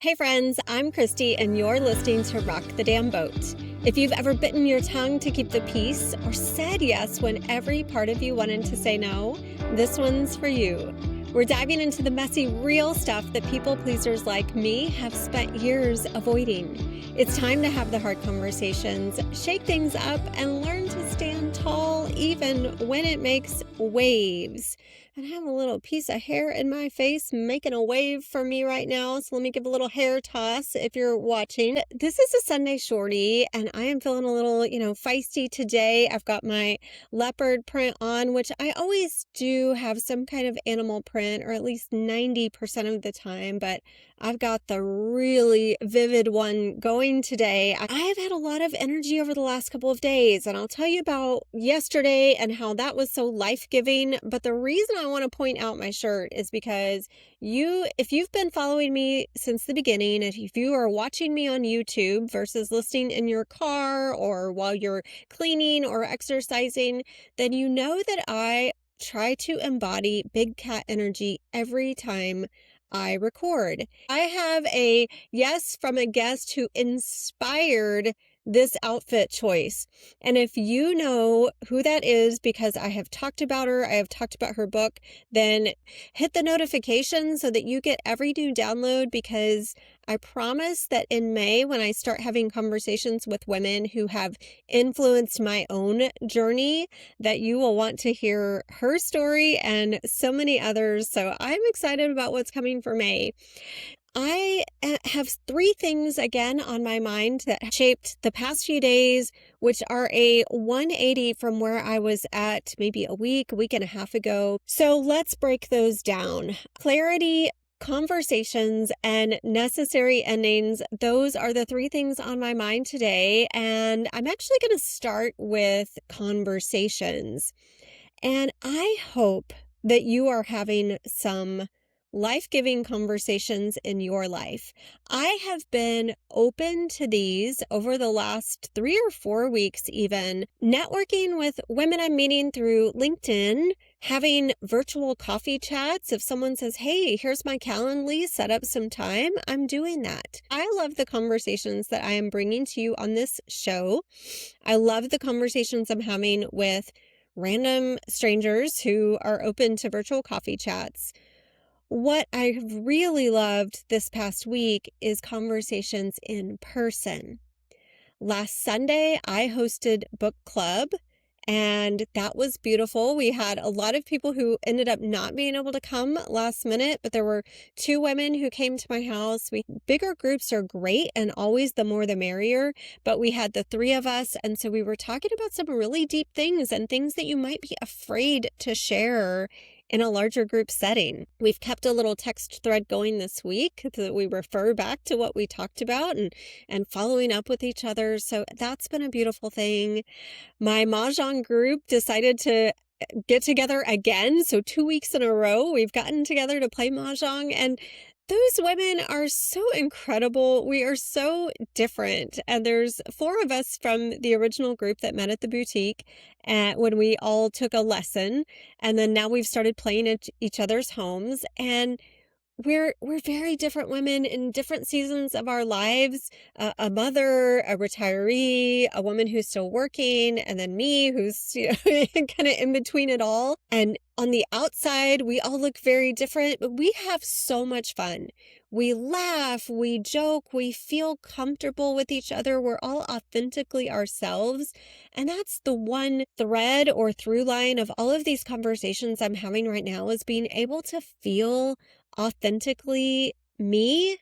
Hey friends, I'm Christy and you're listening to Rock the Damn Boat. If you've ever bitten your tongue to keep the peace or said yes when every part of you wanted to say no, this one's for you. We're diving into the messy, real stuff that people pleasers like me have spent years avoiding. It's time to have the hard conversations, shake things up, and learn to stand tall even when it makes waves. And I have a little piece of hair in my face making a wave for me right now. So let me give a little hair toss if you're watching. This is a Sunday shorty and I am feeling a little, feisty today. I've got my leopard print on, which I always do have some kind of animal print, or at least 90% of the time, but I've got the really vivid one going today. I've had a lot of energy over the last couple of days, and I'll tell you about yesterday and how that was so life-giving. But the reason I want to point out my shirt is because if you've been following me since the beginning, if you are watching me on YouTube versus listening in your car or while you're cleaning or exercising, then you know that I try to embody big cat energy every time I record. I have a yes from a guest who inspired this outfit choice. And if you know who that is, because I have talked about her, I have talked about her book, then hit the notification so that you get every new download, because I promise that in May, when I start having conversations with women who have influenced my own journey, that you will want to hear her story and so many others. So I'm excited about what's coming for May. I have three things again on my mind that shaped the past few days, which are a 180 from where I was at maybe a week and a half ago. So let's break those down. Clarity, conversations, and necessary endings. Those are the three things on my mind today. And I'm actually going to start with conversations. And I hope that you are having some life-giving conversations in your life. I have been open to these over the last 3 or 4 weeks even, networking with women I'm meeting through LinkedIn, having virtual coffee chats. If someone says, hey, here's my Calendly, set up some time, I'm doing that. I love the conversations that I am bringing to you on this show. I love the conversations I'm having with random strangers who are open to virtual coffee chats. What I've really loved this past week is conversations in person. Last Sunday, I hosted book club, and that was beautiful. We had a lot of people who ended up not being able to come last minute, but there were 2 women who came to my house. Bigger groups are great, and always the more the merrier, but we had the 3 of us, and so we were talking about some really deep things and things that you might be afraid to share in a larger group setting. We've kept a little text thread going this week so that we refer back to what we talked about and following up with each other. So that's been a beautiful thing. My mahjong group decided to get together again. So 2 weeks in a row, we've gotten together to play mahjong, and those women are so incredible. We are so different. And there's 4 of us from the original group that met at the boutique when we all took a lesson. And then now we've started playing at each other's homes. And we're very different women in different seasons of our lives. A mother, a retiree, a woman who's still working, and then me who's kind of in between it all. And on the outside, we all look very different, but we have so much fun. We laugh, we joke, we feel comfortable with each other. We're all authentically ourselves. And that's the one thread or through line of all of these conversations I'm having right now, is being able to feel authentically me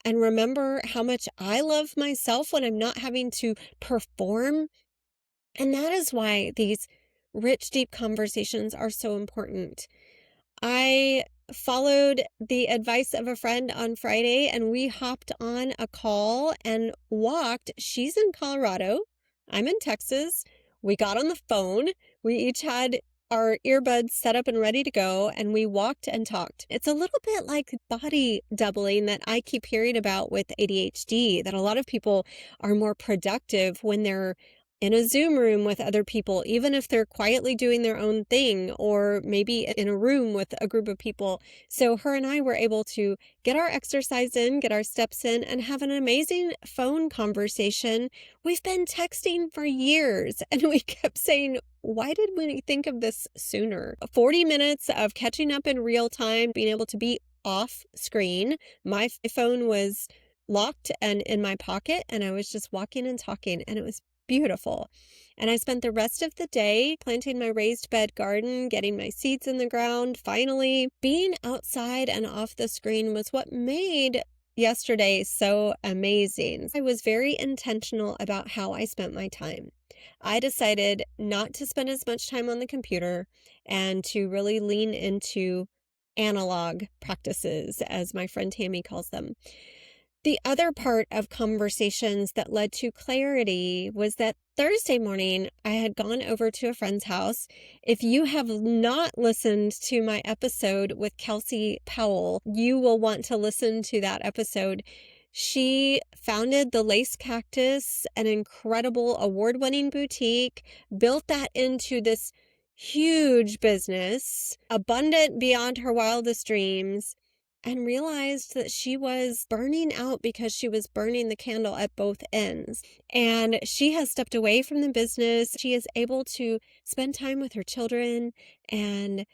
and remember how much I love myself when I'm not having to perform. And that is why these rich, deep conversations are so important. I followed the advice of a friend on Friday and we hopped on a call and walked. She's in Colorado. I'm in Texas. We got on the phone. We each had our earbuds set up and ready to go, and we walked and talked. It's a little bit like body doubling that I keep hearing about with ADHD, that a lot of people are more productive when they're in a Zoom room with other people, even if they're quietly doing their own thing, or maybe in a room with a group of people. So her and I were able to get our exercise in, get our steps in, and have an amazing phone conversation. We've been texting for years, and we kept saying, why did we think of this sooner? 40 minutes of catching up in real time, being able to be off screen. My phone was locked and in my pocket, and I was just walking and talking, and it was beautiful. And I spent the rest of the day planting my raised bed garden, getting my seeds in the ground. Finally, being outside and off the screen was what made yesterday so amazing. I was very intentional about how I spent my time. I decided not to spend as much time on the computer and to really lean into analog practices, as my friend Tammy calls them. The other part of conversations that led to clarity was that Thursday morning, I had gone over to a friend's house. If you have not listened to my episode with Kelsey Powell, you will want to listen to that episode. She founded the Lace Cactus, an incredible award-winning boutique, built that into this huge business, abundant beyond her wildest dreams, and realized that she was burning out because she was burning the candle at both ends. And she has stepped away from the business. She is able to spend time with her children and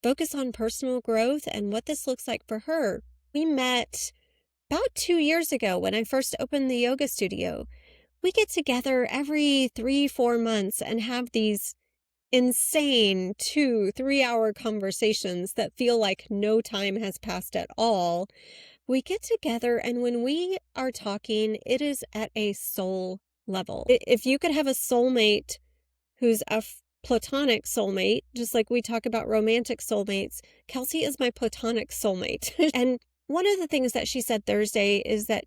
focus on personal growth and what this looks like for her. We met about 2 years ago when I first opened the yoga studio. We get together every 3-4 months and have these insane 2-3 hour conversations that feel like no time has passed at all. We get together, and when we are talking, it is at a soul level. If you could have a soulmate who's a platonic soulmate, just like we talk about romantic soulmates, Kelsey is my platonic soulmate. And one of the things that she said Thursday is that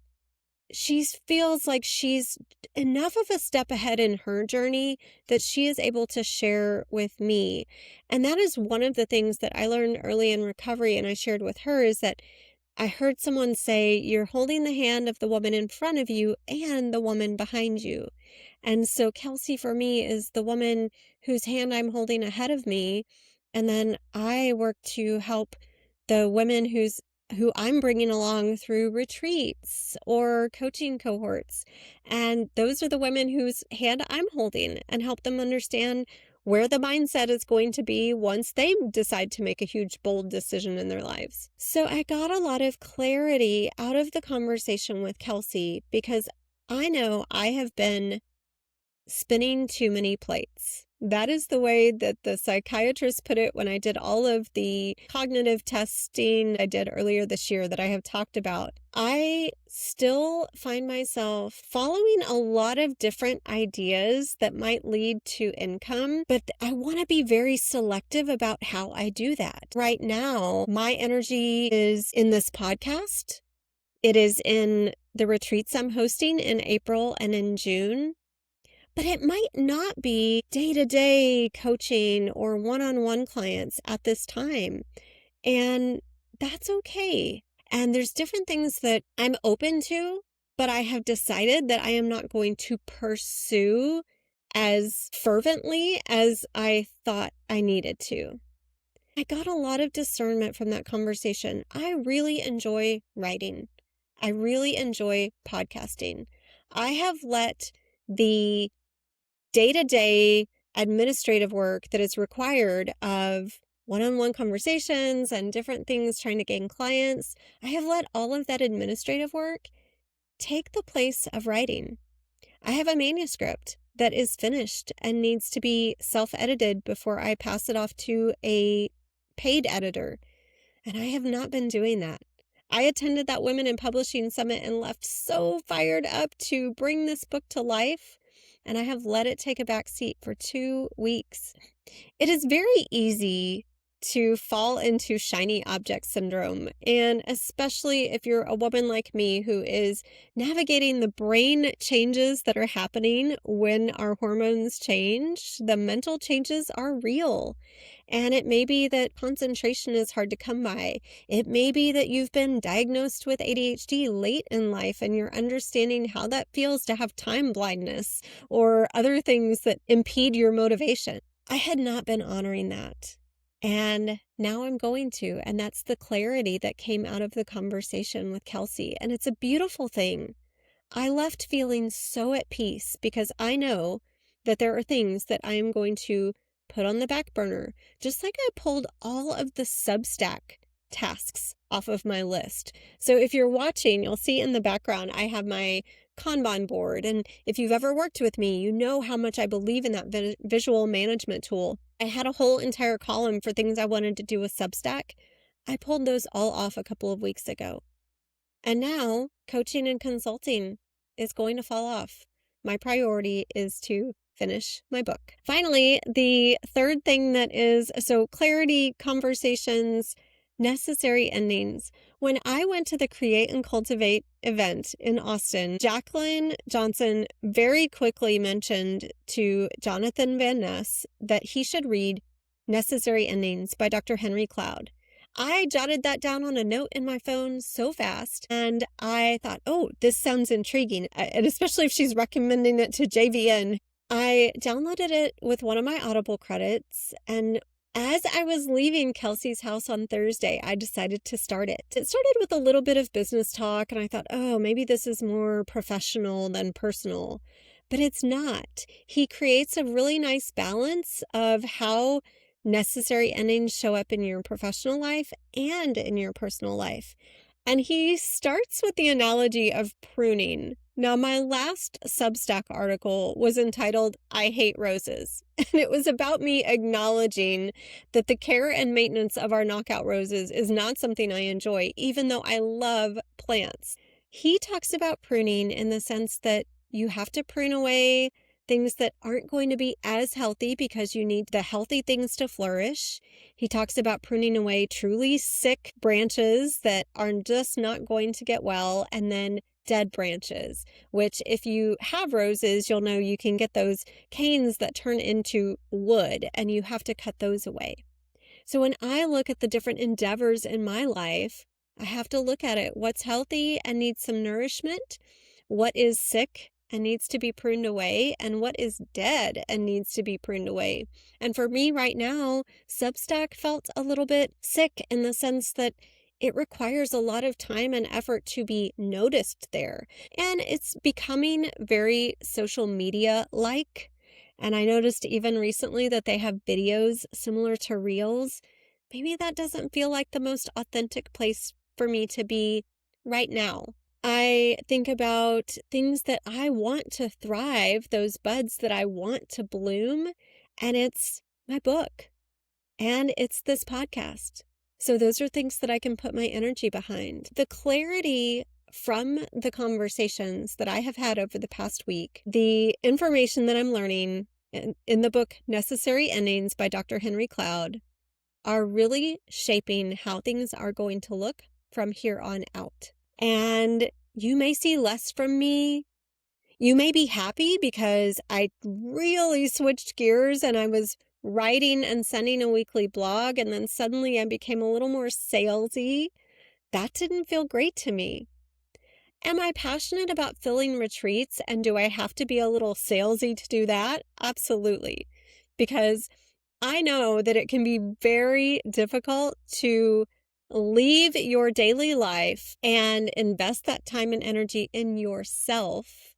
she feels like she's enough of a step ahead in her journey that she is able to share with me. And that is one of the things that I learned early in recovery, and I shared with her, is that I heard someone say, you're holding the hand of the woman in front of you and the woman behind you. And so Kelsey for me is the woman whose hand I'm holding ahead of me. And then I work to help the women who I'm bringing along through retreats or coaching cohorts. And those are the women whose hand I'm holding, and help them understand where the mindset is going to be once they decide to make a huge, bold decision in their lives. So I got a lot of clarity out of the conversation with Kelsey, because I know I have been spinning too many plates. That is the way that the psychiatrist put it when I did all of the cognitive testing I did earlier this year that I have talked about. I still find myself following a lot of different ideas that might lead to income, but I want to be very selective about how I do that. Right now, my energy is in this podcast. It is in the retreats I'm hosting in April and in June. But it might not be day-to-day coaching or one-on-one clients at this time. And that's okay. And there's different things that I'm open to, but I have decided that I am not going to pursue as fervently as I thought I needed to. I got a lot of discernment from that conversation. I really enjoy writing. I really enjoy podcasting. I have let the day-to-day administrative work that is required of one-on-one conversations and different things trying to gain clients, I have let all of that administrative work take the place of writing. I have a manuscript that is finished and needs to be self-edited before I pass it off to a paid editor, and I have not been doing that. I attended that Women in Publishing Summit and left so fired up to bring this book to life, and I have let it take a back seat for 2 weeks. It is very easy to fall into shiny object syndrome, and especially if you're a woman like me who is navigating the brain changes that are happening when our hormones change. The mental changes are real, And it may be that concentration is hard to come by. It may be that you've been diagnosed with ADHD late in life and you're understanding how that feels to have time blindness or other things that impede your motivation. I had not been honoring that. And now I'm going to. And that's the clarity that came out of the conversation with Kelsey. And it's a beautiful thing. I left feeling so at peace because I know that there are things that I am going to put on the back burner, just like I pulled all of the Substack tasks off of my list. So if you're watching, you'll see in the background, I have my Kanban board. And if you've ever worked with me, you know how much I believe in that visual management tool. I had a whole entire column for things I wanted to do with Substack. I pulled those all off a couple of weeks ago. And now coaching and consulting is going to fall off. My priority is to finish my book. Finally, the third thing that is, so clarity, conversations, necessary endings. When I went to the Create and Cultivate event in Austin, Jacqueline Johnson very quickly mentioned to Jonathan Van Ness that he should read Necessary Endings by Dr. Henry Cloud. I jotted that down on a note in my phone so fast, and I thought, oh, this sounds intriguing, and especially if she's recommending it to JVN. I downloaded it with one of my Audible credits, and as I was leaving Kelsey's house on Thursday, I decided to start it. It started with a little bit of business talk, and I thought, oh, maybe this is more professional than personal, but it's not. He creates a really nice balance of how necessary endings show up in your professional life and in your personal life. And he starts with the analogy of pruning. Now, my last Substack article was entitled, I Hate Roses. And it was about me acknowledging that the care and maintenance of our knockout roses is not something I enjoy, even though I love plants. He talks about pruning in the sense that you have to prune away things that aren't going to be as healthy because you need the healthy things to flourish. He talks about pruning away truly sick branches that are just not going to get well, and then dead branches, which if you have roses, you'll know you can get those canes that turn into wood, and you have to cut those away. So when I look at the different endeavors in my life, I have to look at it. What's healthy and needs some nourishment? What is sick and needs to be pruned away, and what is dead and needs to be pruned away? And for me right now, Substack felt a little bit sick in the sense that it requires a lot of time and effort to be noticed there. And it's becoming very social media-like. And I noticed even recently that they have videos similar to Reels. Maybe that doesn't feel like the most authentic place for me to be right now. I think about things that I want to thrive, those buds that I want to bloom, and it's my book, and it's this podcast. So those are things that I can put my energy behind. The clarity from the conversations that I have had over the past week, the information that I'm learning in the book Necessary Endings by Dr. Henry Cloud, are really shaping how things are going to look from here on out. And you may see less from me. You may be happy because I really switched gears and I was writing and sending a weekly blog, and then suddenly I became a little more salesy. That didn't feel great to me. Am I passionate about filling retreats, and do I have to be a little salesy to do that? Absolutely. Because I know that it can be very difficult to leave your daily life and invest that time and energy in yourself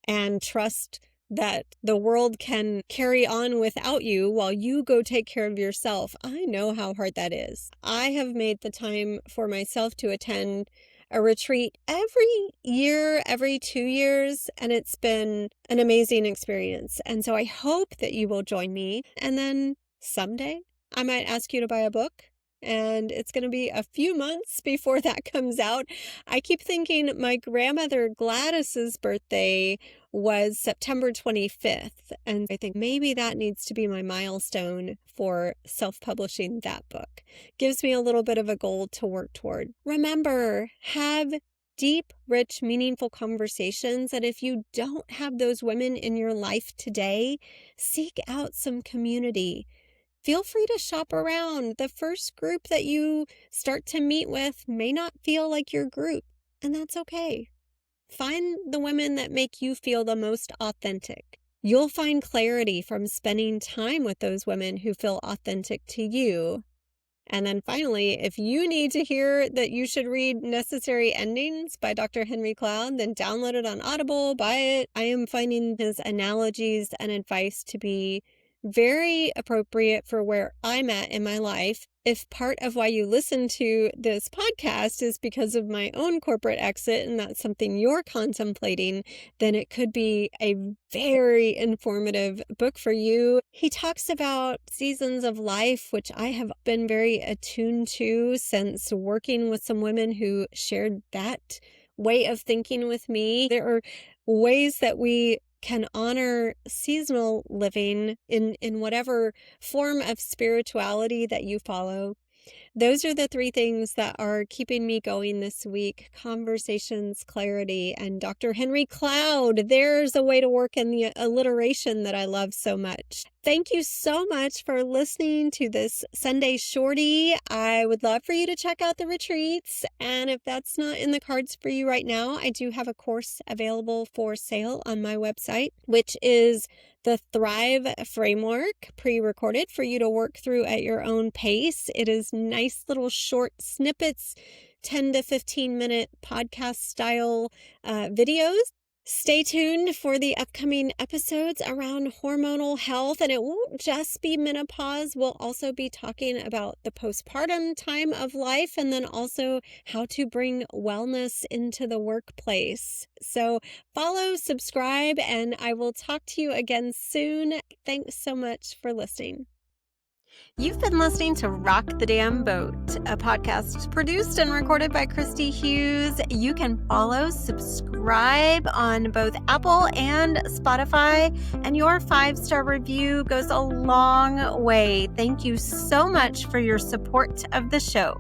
and trust that the world can carry on without you while you go take care of yourself. I know how hard that is. I have made the time for myself to attend a retreat every year, every 2 years, and it's been an amazing experience. And so I hope that you will join me. And then someday I might ask you to buy a book, and it's going to be a few months before that comes out. I keep thinking my grandmother Gladys's birthday was September 25th, and I think maybe that needs to be my milestone for self-publishing that book. Gives me a little bit of a goal to work toward. Remember, have deep, rich, meaningful conversations, and if you don't have those women in your life today, seek out some community. feel free to shop around. The first group that you start to meet with may not feel like your group, and that's okay. Find the women that make you feel the most authentic. You'll find clarity from spending time with those women who feel authentic to you. And then finally, if you need to hear that you should read Necessary Endings by Dr. Henry Cloud, then download it on Audible, buy it. I am finding his analogies and advice to be very appropriate for where I'm at in my life. If part of why you listen to this podcast is because of my own corporate exit and that's something you're contemplating, then it could be a very informative book for you. He talks about seasons of life, which I have been very attuned to since working with some women who shared that way of thinking with me. There are ways that we can honor seasonal living in whatever form of spirituality that you follow. Those are the three things that are keeping me going this week: conversations, clarity, and Dr. Henry Cloud. There's a way to work in the alliteration that I love so much. Thank you so much for listening to this Sunday Shorty. I would love for you to check out the retreats. And if that's not in the cards for you right now, I do have a course available for sale on my website, which is the Thrive Framework, pre-recorded for you to work through at your own pace. It is nice little short snippets, 10 to 15 minute podcast style videos. Stay tuned for the upcoming episodes around hormonal health, and it won't just be menopause. We'll also be talking about the postpartum time of life and then also how to bring wellness into the workplace. So follow, subscribe, and I will talk to you again soon. Thanks so much for listening. You've been listening to Rock the Damn Boat, a podcast produced and recorded by Christy Hughes. You can follow, subscribe on both Apple and Spotify, and your 5-star review goes a long way. Thank you so much for your support of the show.